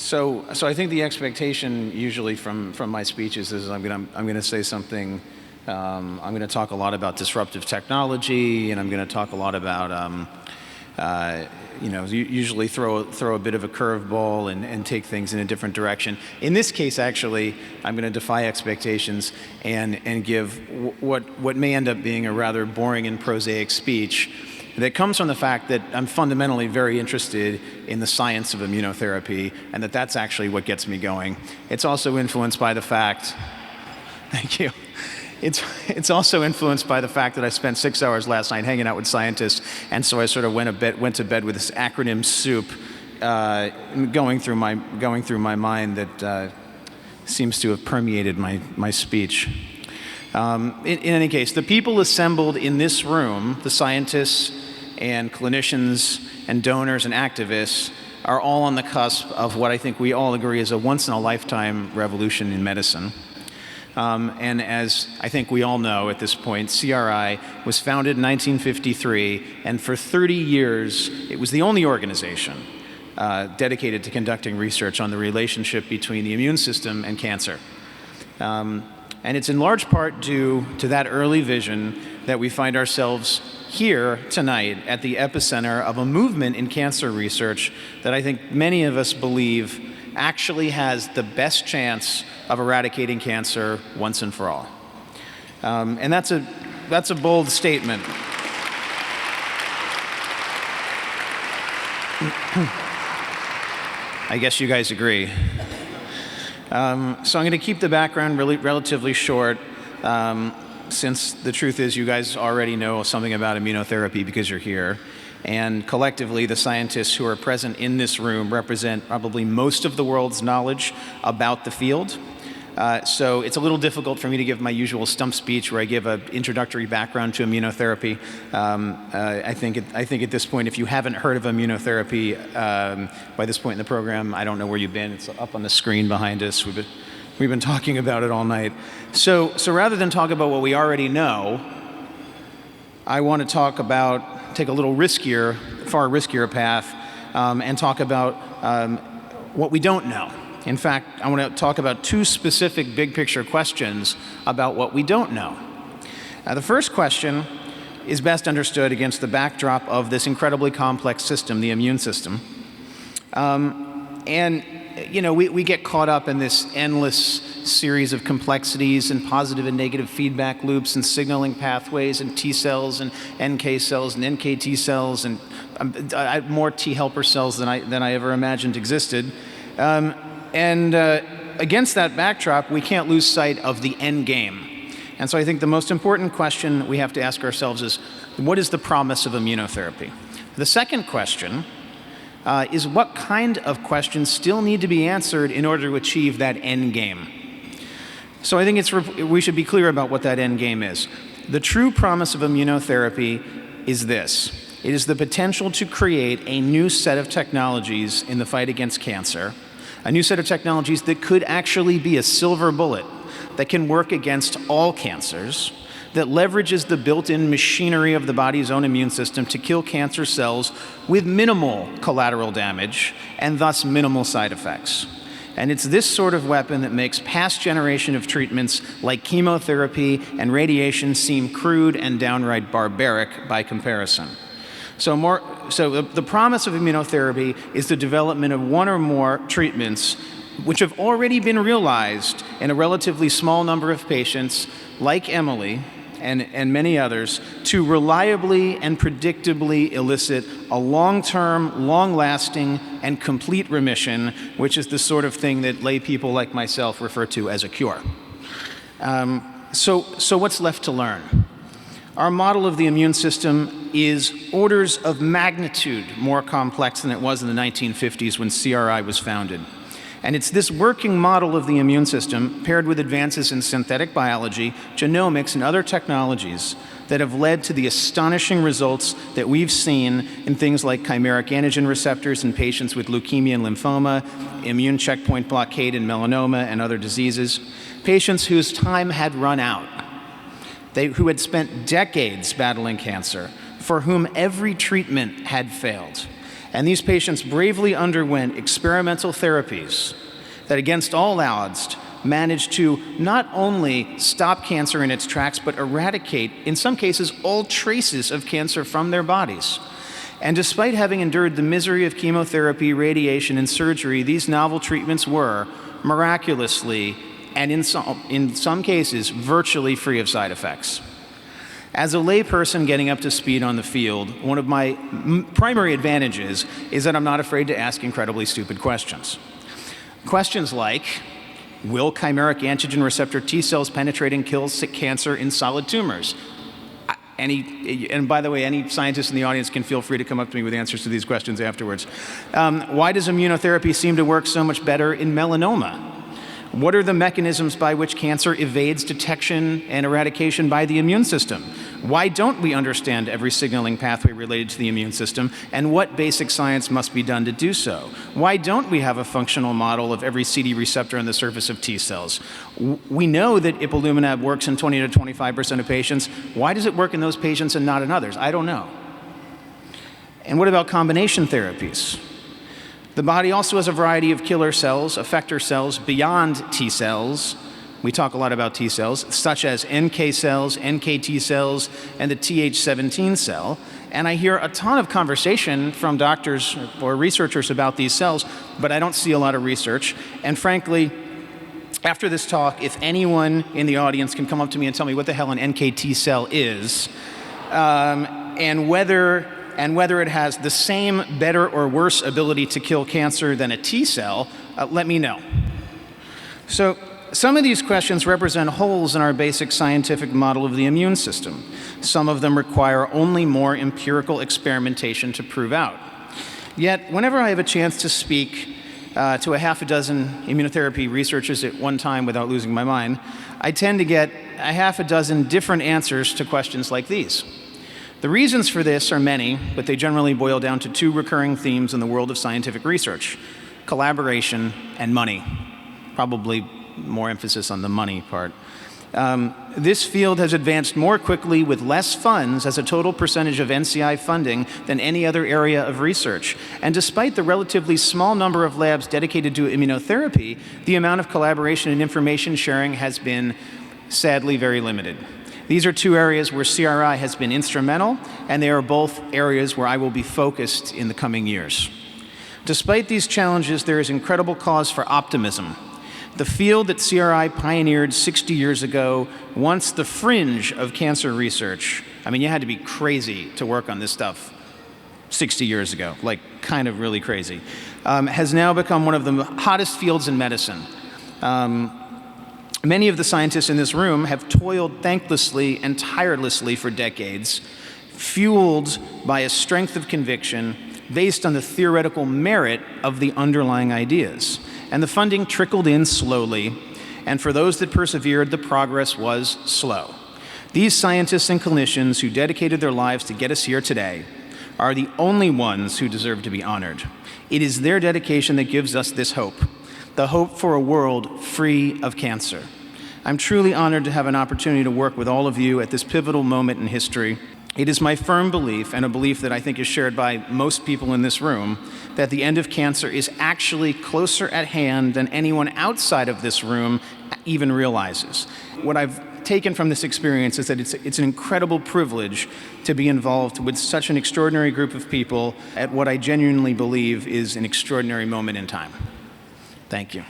So I think the expectation usually from my speeches is I'm going to say something. I'm going to talk a lot about disruptive technology, and I'm going to talk a lot about usually throw a bit of a curveball and take things in a different direction. In this case, actually, I'm going to defy expectations and give what may end up being a rather boring and prosaic speech that comes from the fact that I'm fundamentally very interested in the science of immunotherapy, and that's actually what gets me going. It's also influenced by the fact, thank you. It's also influenced by the fact that I spent 6 hours last night hanging out with scientists, and so I sort of went to bed with this acronym soup going through my mind that seems to have permeated my speech. In any case, the people assembled in this room, the scientists and clinicians and donors and activists, are all on the cusp of what I think we all agree is a once-in-a-lifetime revolution in medicine. And as I think we all know at this point, CRI was founded in 1953, and for 30 years, it was the only organization dedicated to conducting research on the relationship between the immune system and cancer. And it's in large part due to that early vision that we find ourselves here tonight at the epicenter of a movement in cancer research that I think many of us believe actually has the best chance of eradicating cancer once and for all. And that's a bold statement. I guess you guys agree. So I'm going to keep the background relatively short, since the truth is you guys already know something about immunotherapy because you're here. And collectively, the scientists who are present in this room represent probably most of the world's knowledge about the field. So it's a little difficult for me to give my usual stump speech where I give an introductory background to immunotherapy. I think at this point, if you haven't heard of immunotherapy by this point in the program, I don't know where you've been. It's up on the screen behind us. We've been talking about it all night. So rather than talk about what we already know, I want to take a little far riskier path, and talk about what we don't know. In fact, I want to talk about two specific big picture questions about what we don't know. The first question is best understood against the backdrop of this incredibly complex system, the immune system. We get caught up in this endless series of complexities and positive and negative feedback loops and signaling pathways and T cells and NK cells and NKT cells and more T helper cells than I ever imagined existed. Against that backdrop, we can't lose sight of the end game. And so I think the most important question we have to ask ourselves is, what is the promise of immunotherapy? The second question is what kind of questions still need to be answered in order to achieve that end game? So I think we should be clear about what that end game is. The true promise of immunotherapy is this. It is the potential to create a new set of technologies in the fight against cancer, a new set of technologies that could actually be a silver bullet that can work against all cancers, that leverages the built-in machinery of the body's own immune system to kill cancer cells with minimal collateral damage and thus minimal side effects. And it's this sort of weapon that makes past generation of treatments like chemotherapy and radiation seem crude and downright barbaric by comparison. So the promise of immunotherapy is the development of one or more treatments which have already been realized in a relatively small number of patients, like Emily and many others, to reliably and predictably elicit a long-term, long-lasting, and complete remission, which is the sort of thing that lay people like myself refer to as a cure. So what's left to learn? Our model of the immune system is orders of magnitude more complex than it was in the 1950s when CRI was founded. And it's this working model of the immune system, paired with advances in synthetic biology, genomics, and other technologies that have led to the astonishing results that we've seen in things like chimeric antigen receptors in patients with leukemia and lymphoma, immune checkpoint blockade in melanoma and other diseases, patients whose time had run out, who had spent decades battling cancer, for whom every treatment had failed. And these patients bravely underwent experimental therapies that, against all odds, managed to not only stop cancer in its tracks, but eradicate, in some cases, all traces of cancer from their bodies. And despite having endured the misery of chemotherapy, radiation, and surgery, these novel treatments were, miraculously, and in some cases, virtually free of side effects. As a layperson getting up to speed on the field, one of my primary advantages is that I'm not afraid to ask incredibly stupid questions. Questions like, will chimeric antigen receptor T cells penetrate and kill cancer in solid tumors? And by the way, any scientist in the audience can feel free to come up to me with answers to these questions afterwards. Why does immunotherapy seem to work so much better in melanoma? What are the mechanisms by which cancer evades detection and eradication by the immune system? Why don't we understand every signaling pathway related to the immune system, and what basic science must be done to do so? Why don't we have a functional model of every CD receptor on the surface of T cells? We know that ipilimumab works in 20 to 25% of patients. Why does it work in those patients and not in others? I don't know. And what about combination therapies? The body also has a variety of killer cells, effector cells beyond T cells. We talk a lot about T cells, such as NK cells, NKT cells, and the Th17 cell. And I hear a ton of conversation from doctors or researchers about these cells, but I don't see a lot of research. And frankly, after this talk, if anyone in the audience can come up to me and tell me what the hell an NKT cell is, and whether it has the same, better, or worse ability to kill cancer than a T cell, let me know. So some of these questions represent holes in our basic scientific model of the immune system. Some of them require only more empirical experimentation to prove out. Yet, whenever I have a chance to speak to a half a dozen immunotherapy researchers at one time without losing my mind, I tend to get a half a dozen different answers to questions like these. The reasons for this are many, but they generally boil down to two recurring themes in the world of scientific research: collaboration and money. Probably more emphasis on the money part. This field has advanced more quickly with less funds as a total percentage of NCI funding than any other area of research. And despite the relatively small number of labs dedicated to immunotherapy, the amount of collaboration and information sharing has been, sadly, very limited. These are two areas where CRI has been instrumental, and they are both areas where I will be focused in the coming years. Despite these challenges, there is incredible cause for optimism. The field that CRI pioneered 60 years ago, once the fringe of cancer research, I mean, you had to be crazy to work on this stuff 60 years ago, like kind of really crazy, has now become one of the hottest fields in medicine. Many of the scientists in this room have toiled thanklessly and tirelessly for decades, fueled by a strength of conviction based on the theoretical merit of the underlying ideas. And the funding trickled in slowly, and for those that persevered, the progress was slow. These scientists and clinicians who dedicated their lives to get us here today are the only ones who deserve to be honored. It is their dedication that gives us this hope, the hope for a world free of cancer. I'm truly honored to have an opportunity to work with all of you at this pivotal moment in history. It is my firm belief, and a belief that I think is shared by most people in this room, that the end of cancer is actually closer at hand than anyone outside of this room even realizes. What I've taken from this experience is that it's an incredible privilege to be involved with such an extraordinary group of people at what I genuinely believe is an extraordinary moment in time. Thank you.